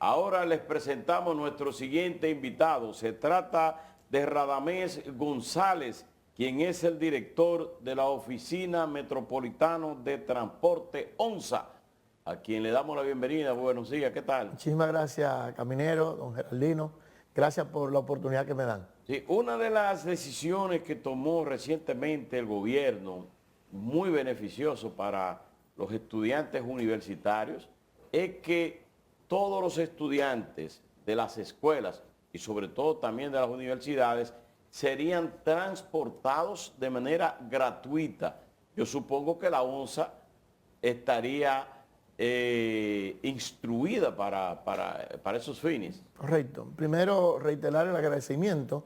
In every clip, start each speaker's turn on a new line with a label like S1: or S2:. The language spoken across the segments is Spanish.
S1: Ahora les presentamos nuestro siguiente invitado. Se trata de Radamés González, quien es el director de la Oficina Metropolitana de Transporte ONSA, a quien le damos la bienvenida. Buenos días, ¿qué tal?
S2: Muchísimas gracias, Caminero, don Geraldino. Gracias por la oportunidad que me dan.
S1: Sí, una de las decisiones que tomó recientemente el gobierno, muy beneficioso para los estudiantes universitarios, es que todos los estudiantes de las escuelas y sobre todo también de las universidades serían transportados de manera gratuita. Yo supongo que la ONSA estaría instruida para esos fines.
S2: Correcto. Primero, reiterar el agradecimiento,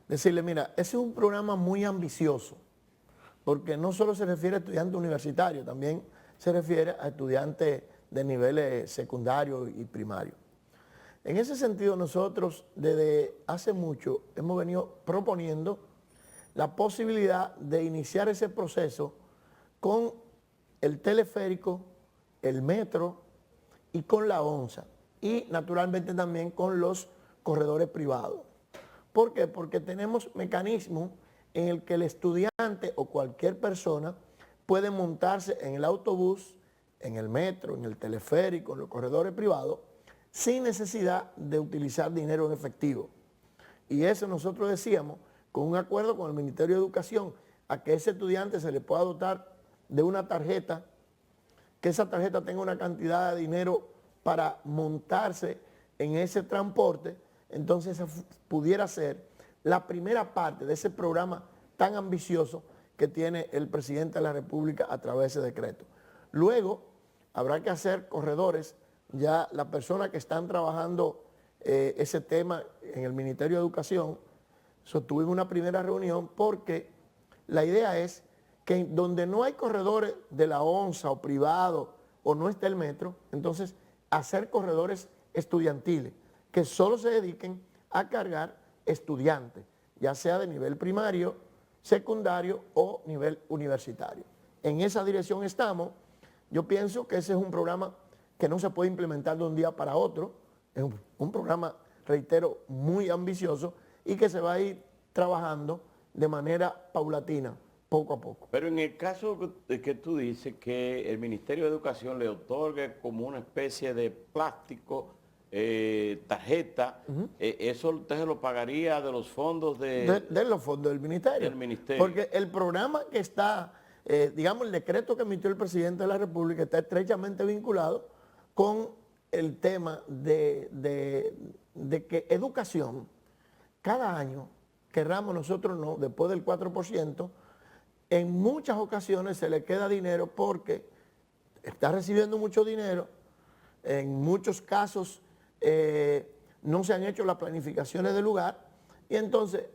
S2: decirle, mira, ese es un programa muy ambicioso, porque no solo se refiere a estudiantes universitarios, también se refiere a estudiantes de niveles secundarios y primarios. En ese sentido, nosotros desde hace mucho hemos venido proponiendo la posibilidad de iniciar ese proceso con el teleférico, el metro y con la ONSA, y naturalmente también con los corredores privados. ¿Por qué? Porque tenemos mecanismos en el que el estudiante o cualquier persona puede montarse en el autobús, en el metro, en el teleférico, en los corredores privados, sin necesidad de utilizar dinero en efectivo. Y eso nosotros decíamos, con un acuerdo con el Ministerio de Educación, a que ese estudiante se le pueda dotar de una tarjeta, que esa tarjeta tenga una cantidad de dinero para montarse en ese transporte. Entonces esa pudiera ser la primera parte de ese programa tan ambicioso que tiene el presidente de la República a través de ese decreto. Luego habrá que hacer corredores. Ya las personas que están trabajando ese tema en el Ministerio de Educación sostuvimos una primera reunión, porque la idea es que donde no hay corredores de la ONSA o privado o no está el metro, entonces hacer corredores estudiantiles que solo se dediquen a cargar estudiantes, ya sea de nivel primario, secundario o nivel universitario. En esa dirección estamos. Yo pienso que ese es un programa que no se puede implementar de un día para otro. Es un programa, reitero, muy ambicioso y que se va a ir trabajando de manera paulatina, poco a poco.
S1: Pero en el caso de que tú dices que el Ministerio de Educación le otorgue como una especie de plástico, tarjeta, eso usted se lo pagaría de los fondos
S2: de los fondos del ministerio. Porque el programa que está, digamos, el decreto que emitió el presidente de la República está estrechamente vinculado con el tema de que educación, cada año, querramos nosotros no, después del 4%, en muchas ocasiones se le queda dinero porque está recibiendo mucho dinero. En muchos casos no se han hecho las planificaciones del lugar, y entonces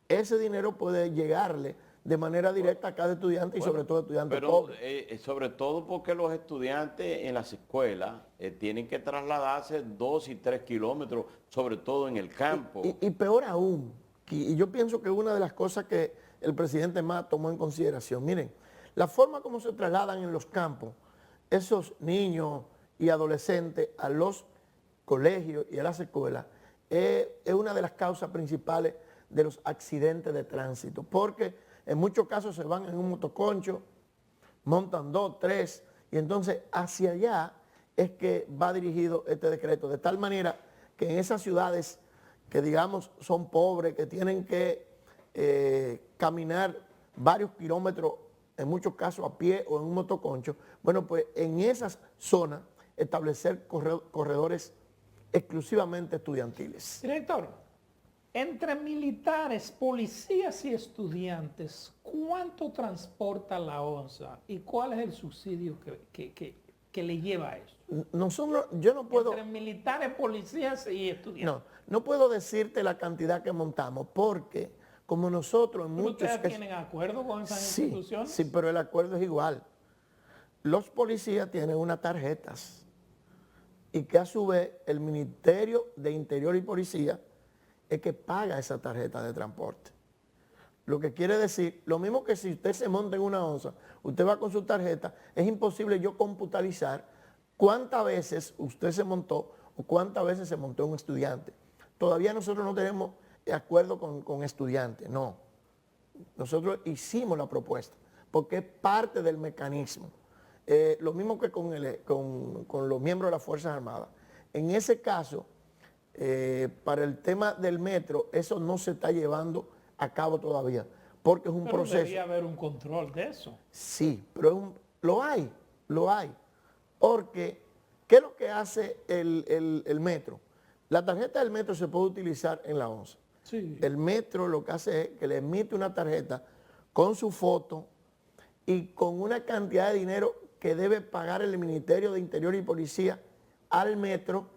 S2: ese dinero puede llegarle de manera directa a cada estudiante, y sobre todo estudiantes pobres.
S1: Sobre todo porque los estudiantes en las escuelas tienen que trasladarse 2 y 3 kilómetros, sobre todo en el campo.
S2: Y peor aún, y yo pienso que una de las cosas que el presidente más tomó en consideración, miren, la forma como se trasladan en los campos esos niños y adolescentes a los colegios y a las escuelas es una de las causas principales de los accidentes de tránsito, porque en muchos casos se van en un motoconcho, montan 2, 3, y entonces hacia allá es que va dirigido este decreto, de tal manera que en esas ciudades que digamos son pobres, que tienen que caminar varios kilómetros, en muchos casos a pie o en un motoconcho, bueno, pues en esas zonas establecer corredores exclusivamente estudiantiles.
S3: Director, entre militares, policías y estudiantes, ¿cuánto transporta la ONSA y cuál es el subsidio que le lleva a eso?
S2: Yo no puedo...
S3: Entre militares, policías y estudiantes.
S2: No puedo decirte la cantidad que montamos, porque como nosotros en muchos...
S3: ¿Ustedes tienen acuerdo con esas instituciones?
S2: Sí, pero el acuerdo es igual. Los policías tienen unas tarjetas, y que a su vez el Ministerio de Interior y Policía es que paga esa tarjeta de transporte. Lo que quiere decir, lo mismo que si usted se monta en una ONSA, usted va con su tarjeta, es imposible yo computarizar cuántas veces usted se montó o cuántas veces se montó un estudiante. Todavía nosotros no tenemos acuerdo con estudiantes, no. Nosotros hicimos la propuesta, porque es parte del mecanismo. Lo mismo que con los miembros de las Fuerzas Armadas. En ese caso, para el tema del metro, eso no se está llevando a cabo todavía, porque es un
S3: Pero
S2: proceso.
S3: debería haber un control de eso.
S2: Sí, pero lo hay. Porque, ¿qué es lo que hace el metro? La tarjeta del metro se puede utilizar en la ONSA.
S3: Sí.
S2: El metro lo que hace es que le emite una tarjeta con su foto y con una cantidad de dinero que debe pagar el Ministerio de Interior y Policía al metro,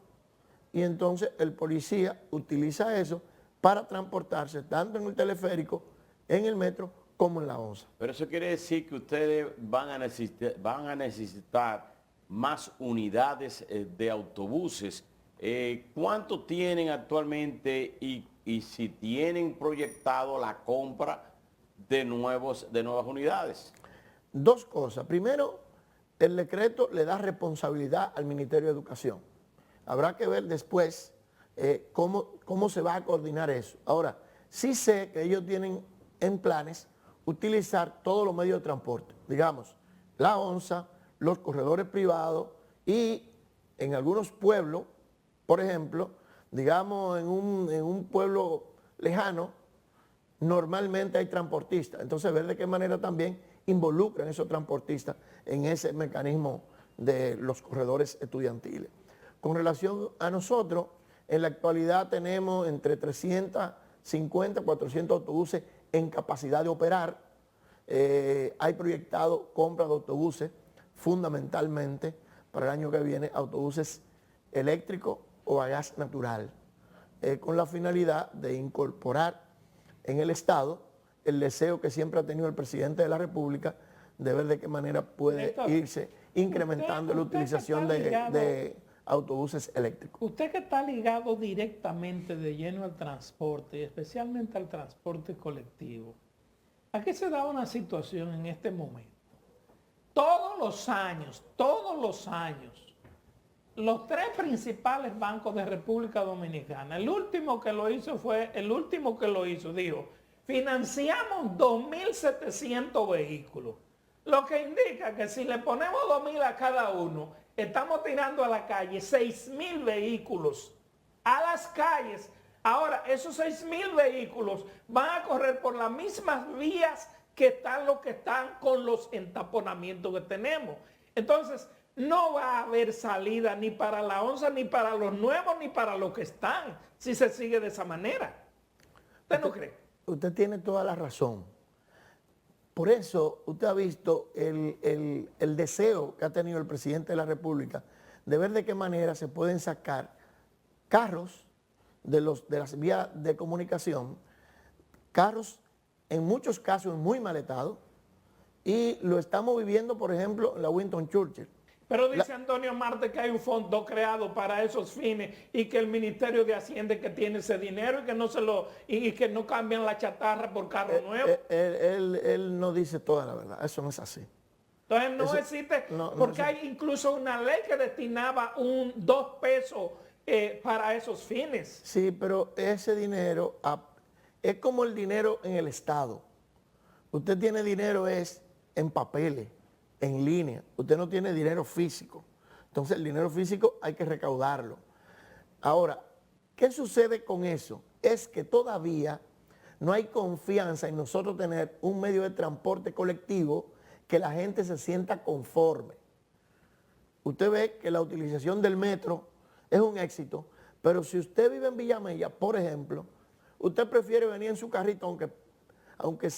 S2: y entonces el policía utiliza eso para transportarse tanto en el teleférico, en el metro, como en la ONSA.
S1: Pero eso quiere decir que ustedes van a necesitar más unidades de autobuses. ¿Cuánto tienen actualmente y si tienen proyectado la compra de nuevas unidades?
S2: Dos cosas. Primero, el decreto le da responsabilidad al Ministerio de Educación. Habrá que ver después cómo se va a coordinar eso. Ahora, sí sé que ellos tienen en planes utilizar todos los medios de transporte. Digamos, la ONSA, los corredores privados y en algunos pueblos, por ejemplo, digamos en un pueblo lejano, normalmente hay transportistas. Entonces, ver de qué manera también involucran esos transportistas en ese mecanismo de los corredores estudiantiles. Con relación a nosotros, en la actualidad tenemos entre 350 y 400 autobuses en capacidad de operar. Hay proyectado compra de autobuses, fundamentalmente para el año que viene, autobuses eléctricos o a gas natural, con la finalidad de incorporar en el Estado el deseo que siempre ha tenido el presidente de la República de ver de qué manera puede
S3: Néstor,
S2: irse incrementando la
S3: usted que
S2: utilización
S3: está ligado,
S2: de autobuses eléctricos.
S3: usted que está ligado directamente de lleno al transporte, y especialmente al transporte colectivo, aquí se da una situación en este momento. Todos los años, los tres principales bancos de República Dominicana, el último que lo hizo, dijo, financiamos 2.700 vehículos, lo que indica que si le ponemos 2.000 a cada uno, estamos tirando a la calle 6.000 vehículos, a las calles. Ahora, esos 6.000 vehículos van a correr por las mismas vías que están los que están con los entaponamientos que tenemos. Entonces, no va a haber salida ni para la ONSA, ni para los nuevos, ni para los que están, si se sigue de esa manera. ¿Usted no cree?
S2: Usted tiene toda la razón. Por eso usted ha visto el deseo que ha tenido el presidente de la República de ver de qué manera se pueden sacar carros de las vías de comunicación, carros en muchos casos muy maletados, y lo estamos viviendo, por ejemplo, en la Winston Churchill.
S3: Pero dice Antonio Marte que hay un fondo creado para esos fines y que el Ministerio de Hacienda que tiene ese dinero y que no cambian la chatarra por carro nuevo.
S2: Él no dice toda la verdad, eso no es así.
S3: Entonces no existe, porque hay incluso una ley que destinaba 2 pesos para esos fines.
S2: Sí, pero ese dinero es como el dinero en el Estado. Usted tiene dinero en papeles, en línea. Usted no tiene dinero físico. Entonces el dinero físico hay que recaudarlo. Ahora, ¿qué sucede con eso? Es que todavía no hay confianza en nosotros tener un medio de transporte colectivo que la gente se sienta conforme. Usted ve que la utilización del metro es un éxito, pero si usted vive en Villamella, por ejemplo, usted prefiere venir en su carrito, aunque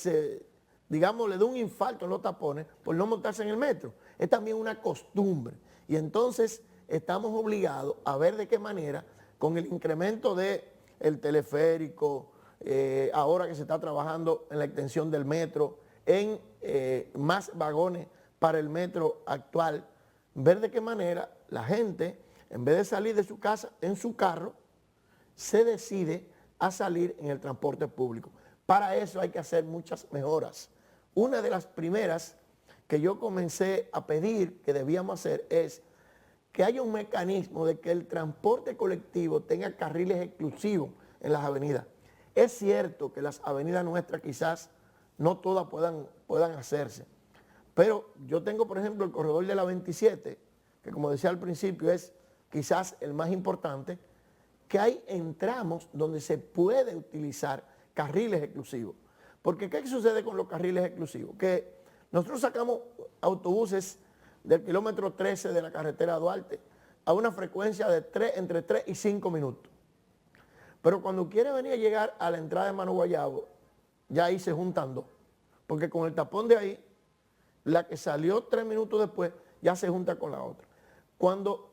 S2: digamos, le dé un infarto en los tapones, por no montarse en el metro. Es también una costumbre. Y entonces estamos obligados a ver de qué manera, con el incremento del teleférico, ahora que se está trabajando en la extensión del metro, en más vagones para el metro actual, ver de qué manera la gente, en vez de salir de su casa en su carro, se decide a salir en el transporte público. Para eso hay que hacer muchas mejoras. Una de las primeras que yo comencé a pedir que debíamos hacer es que haya un mecanismo de que el transporte colectivo tenga carriles exclusivos en las avenidas. Es cierto que las avenidas nuestras quizás no todas puedan hacerse, pero yo tengo, por ejemplo, el corredor de la 27, que como decía al principio es quizás el más importante, que hay en tramos donde se puede utilizar carriles exclusivos. Porque ¿qué sucede con los carriles exclusivos? Que nosotros sacamos autobuses del kilómetro 13 de la carretera Duarte a una frecuencia de entre 3 y 5 minutos. Pero cuando quiere venir a llegar a la entrada de Mano Guayabo, ya ahí se juntan dos. Porque con el tapón de ahí, la que salió 3 minutos después, ya se junta con la otra. Cuando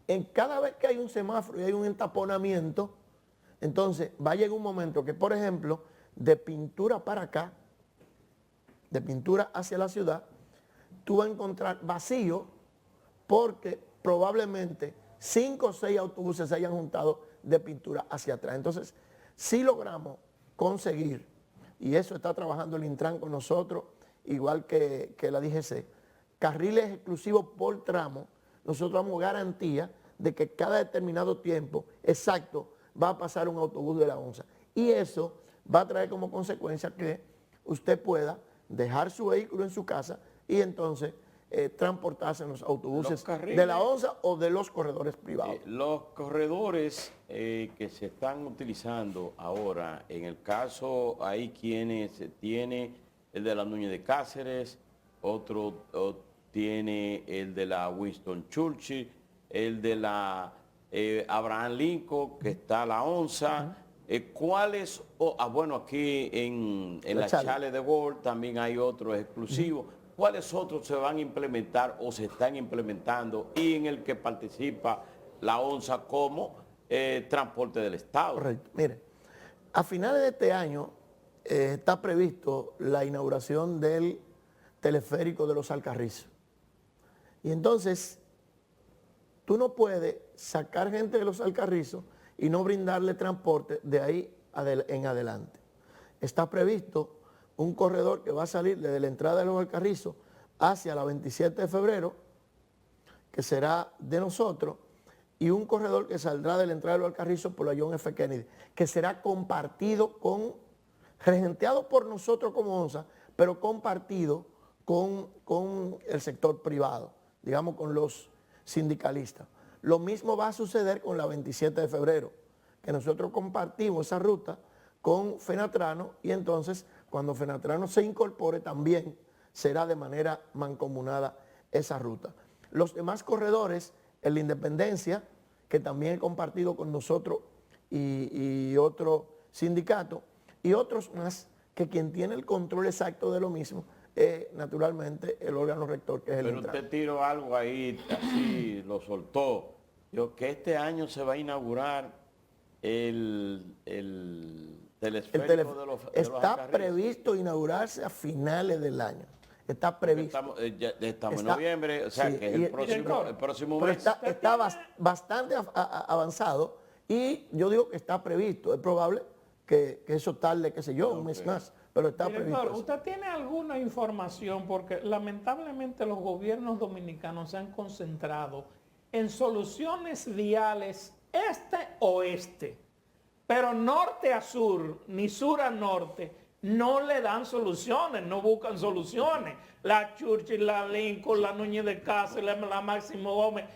S2: en cada vez que hay un semáforo y hay un entaponamiento, entonces va a llegar un momento que, por ejemplo, de Pintura para acá, de Pintura hacia la ciudad, tú vas a encontrar vacío porque probablemente 5 o 6 autobuses se hayan juntado de Pintura hacia atrás. Entonces, si logramos conseguir, y eso está trabajando el Intran con nosotros, igual que la DGC, carriles exclusivos por tramo, nosotros damos garantía de que cada determinado tiempo exacto va a pasar un autobús de la ONSA. Y eso va a traer como consecuencia que usted pueda dejar su vehículo en su casa y entonces transportarse en los autobuses de la ONSA o de los corredores privados.
S1: Los corredores que se están utilizando ahora, en el caso hay quienes tiene el de la Núñez de Cáceres, otro tiene el de la Winston Churchill, el de la Abraham Lincoln, que está la ONSA. ¿Cuáles? Bueno, aquí en la Charles de Gaulle también hay otros exclusivos. ¿Cuáles otros se van a implementar o se están implementando y en el que participa la ONSA como transporte del Estado?
S2: Correcto. Mire, a finales de este año está previsto la inauguración del teleférico de los Alcarrizos. Y entonces, tú no puedes sacar gente de los Alcarrizos y no brindarle transporte de ahí en adelante. Está previsto un corredor que va a salir desde la entrada de los Alcarrizos hacia la 27 de febrero, que será de nosotros, y un corredor que saldrá de la entrada de los Alcarrizos por la John F. Kennedy, que será compartido regenteado por nosotros como ONSA, pero compartido con el sector privado, digamos con los sindicalistas. Lo mismo va a suceder con la 27 de febrero, que nosotros compartimos esa ruta con Fenatrano y entonces cuando Fenatrano se incorpore también será de manera mancomunada esa ruta. Los demás corredores, en la Independencia, que también he compartido con nosotros y otro sindicato, y otros más, que quien tiene el control exacto de lo mismo es naturalmente el órgano rector, que es el Intran.
S1: Pero usted tiró algo ahí, así lo soltó. Que este año se va a inaugurar el telesférico de los
S2: Está previsto inaugurarse a finales del año. Está previsto.
S1: Estamos en noviembre, o sea,
S2: sí,
S1: que es el próximo
S2: pero
S1: mes.
S2: Está bastante avanzado y yo digo que está previsto. Es probable que eso tarde, qué sé yo, un mes más, pero está
S3: Director,
S2: previsto.
S3: ¿usted tiene alguna información? Porque lamentablemente los gobiernos dominicanos se han concentrado en soluciones viales este-oeste, pero norte a sur, ni sur a norte, no le dan soluciones, no buscan soluciones. La Churchill, la Lincoln, la Núñez de Cáceres, la Máximo Gómez,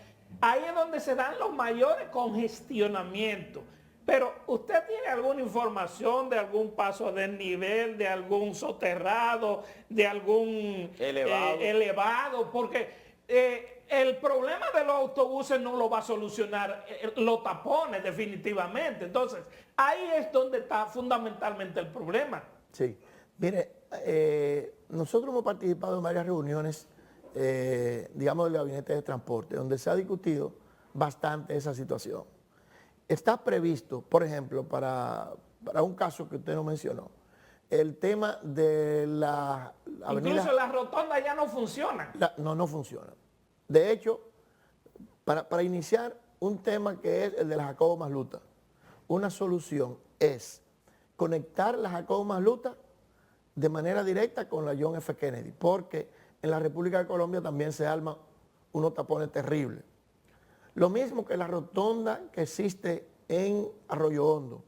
S3: ahí es donde se dan los mayores congestionamientos. Pero ¿usted tiene alguna información de algún paso a desnivel, de algún soterrado, de algún elevado? Porque el problema de los autobuses no lo va a solucionar los tapones definitivamente. Entonces, ahí es donde está fundamentalmente el problema.
S2: Sí, mire, nosotros hemos participado en varias reuniones, digamos, del Gabinete de Transporte, donde se ha discutido bastante esa situación. Está previsto, por ejemplo, para un caso que usted no mencionó, el tema de la avenida...
S3: Incluso las rotondas ya no funcionan.
S2: No funcionan. De hecho, para iniciar un tema que es el de la Jacobo Masluta, una solución es conectar la Jacobo Masluta de manera directa con la John F. Kennedy, porque en la República de Colombia también se arman unos tapones terribles. Lo mismo que la rotonda que existe en Arroyo Hondo,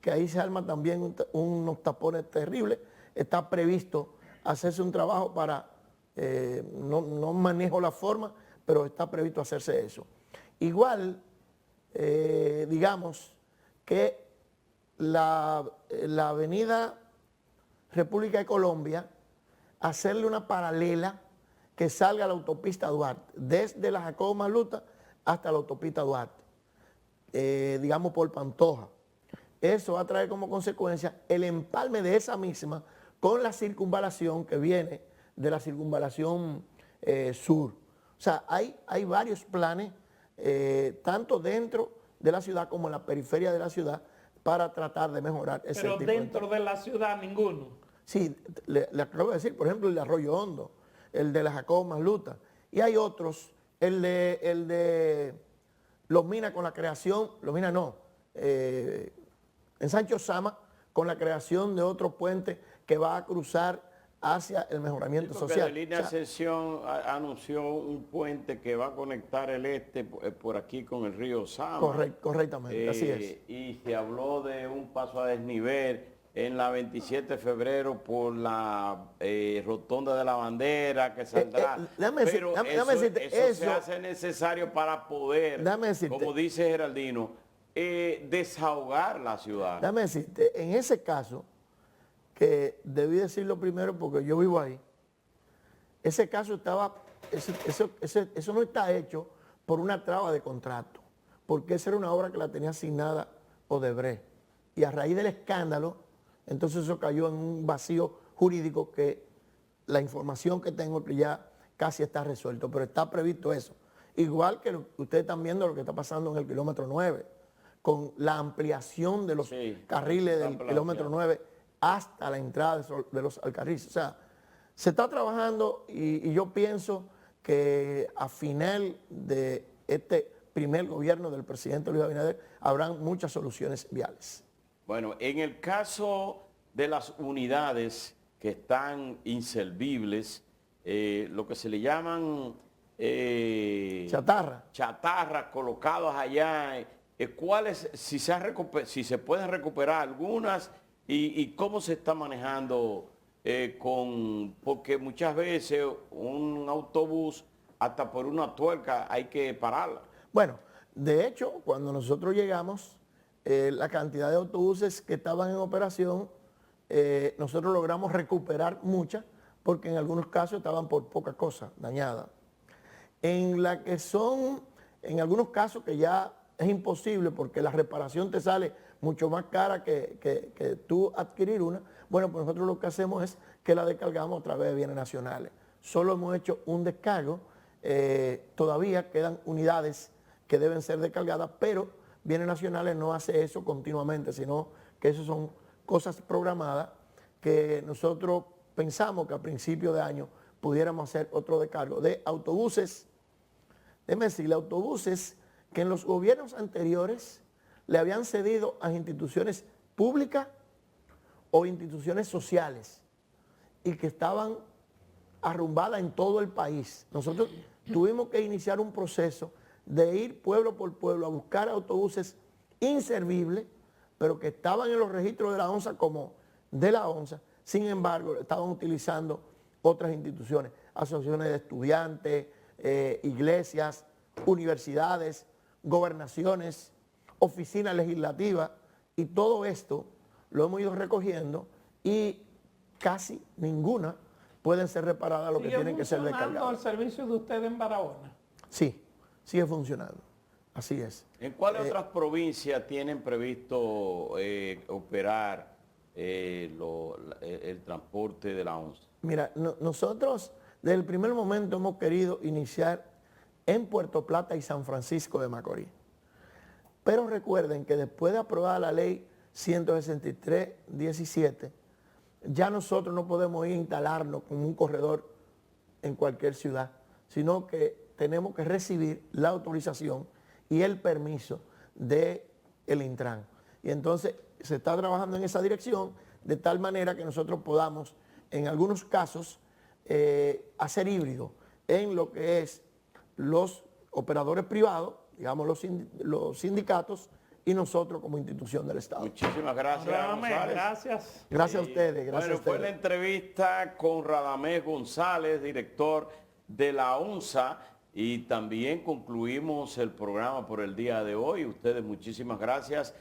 S2: que ahí se arma también unos tapones terribles. Está previsto hacerse un trabajo para, no manejo la forma, pero está previsto hacerse eso. Igual, digamos que la avenida República de Colombia, hacerle una paralela que salga a la autopista Duarte, desde la Jacobo Malluta hasta la autopista Duarte, digamos por Pantoja. Eso va a traer como consecuencia el empalme de esa misma con la circunvalación que viene de la circunvalación sur. O sea, hay varios planes, tanto dentro de la ciudad como en la periferia de la ciudad, para tratar de mejorar ese tipo.
S3: Pero dentro de la ciudad ninguno.
S2: Sí, le acabo de decir, por ejemplo, el de Arroyo Hondo, el de la Jacobo Malluta. Y hay otros, el de Los Minas con la creación, Los Minas no, en Sancho Sama, con la creación de otro puente que va a cruzar hacia el mejoramiento social.
S1: La línea Ascensión anunció un puente que va a conectar el este por aquí con el río Sama.
S2: Correctamente, así es.
S1: Y se habló de un paso a desnivel en la 27 de febrero por la rotonda de la bandera que saldrá. Pero eso se hace necesario para poder, como dice Geraldino, desahogar la ciudad.
S2: Déjame decirte, en ese caso, que debí decirlo primero porque yo vivo ahí, ese caso estaba, eso no está hecho por una traba de contrato, porque esa era una obra que la tenía asignada Odebrecht. Y a raíz del escándalo, entonces eso cayó en un vacío jurídico que la información que tengo que ya casi está resuelto, pero está previsto eso. Igual que ustedes están viendo lo que está pasando en el kilómetro 9, con la ampliación de los carriles del kilómetro 9 hasta la entrada de los Alcarrizos. O sea, se está trabajando y yo pienso que a final de este primer gobierno del presidente Luis Abinader habrán muchas soluciones viales.
S1: Bueno, en el caso de las unidades que están inservibles, lo que se le llaman chatarras colocadas allá, ¿cuáles, si se pueden recuperar algunas y cómo se está manejando porque muchas veces un autobús hasta por una tuerca hay que pararla?
S2: Bueno, de hecho, cuando nosotros llegamos, la cantidad de autobuses que estaban en operación, nosotros logramos recuperar muchas, porque en algunos casos estaban por poca cosa dañadas. En algunos casos que ya es imposible porque la reparación te sale mucho más cara que tú adquirir una, bueno, pues nosotros lo que hacemos es que la descargamos a través de bienes nacionales. Solo hemos hecho un descargo, todavía quedan unidades que deben ser descargadas, pero Bienes Nacionales no hace eso continuamente, sino que eso son cosas programadas que nosotros pensamos que a principio de año pudiéramos hacer otro descargo de autobuses. Déjeme decirle, autobuses que en los gobiernos anteriores le habían cedido a instituciones públicas o instituciones sociales y que estaban arrumbadas en todo el país. Nosotros tuvimos que iniciar un proceso de ir pueblo por pueblo a buscar autobuses inservibles, pero que estaban en los registros de la ONSA como de la ONSA, sin embargo, estaban utilizando otras instituciones, asociaciones de estudiantes, iglesias, universidades, gobernaciones, oficinas legislativas, y todo esto lo hemos ido recogiendo y casi ninguna pueden ser reparadas, lo que tienen que ser descargadas.
S3: ¿Sigue funcionando el servicio de ustedes en Barahona?
S2: Sí, sigue funcionando, así es.
S1: ¿En cuáles otras provincias tienen previsto operar el transporte de la ONSA?
S2: Mira, nosotros desde el primer momento hemos querido iniciar en Puerto Plata y San Francisco de Macorís. Pero recuerden que después de aprobada la ley 163/17, ya nosotros no podemos ir a instalarnos como un corredor en cualquier ciudad, sino que tenemos que recibir la autorización y el permiso del Intran. Y entonces se está trabajando en esa dirección de tal manera que nosotros podamos, en algunos casos, hacer híbrido en lo que es los operadores privados, digamos los sindicatos, y nosotros como institución del Estado.
S1: Muchísimas gracias,
S3: Radamés,
S1: González.
S3: gracias.
S2: Gracias a ustedes, gracias
S1: Bueno,
S2: a ustedes.
S1: fue la entrevista con Radamés González, director de la UNSA, y también concluimos el programa por el día de hoy. Ustedes muchísimas gracias.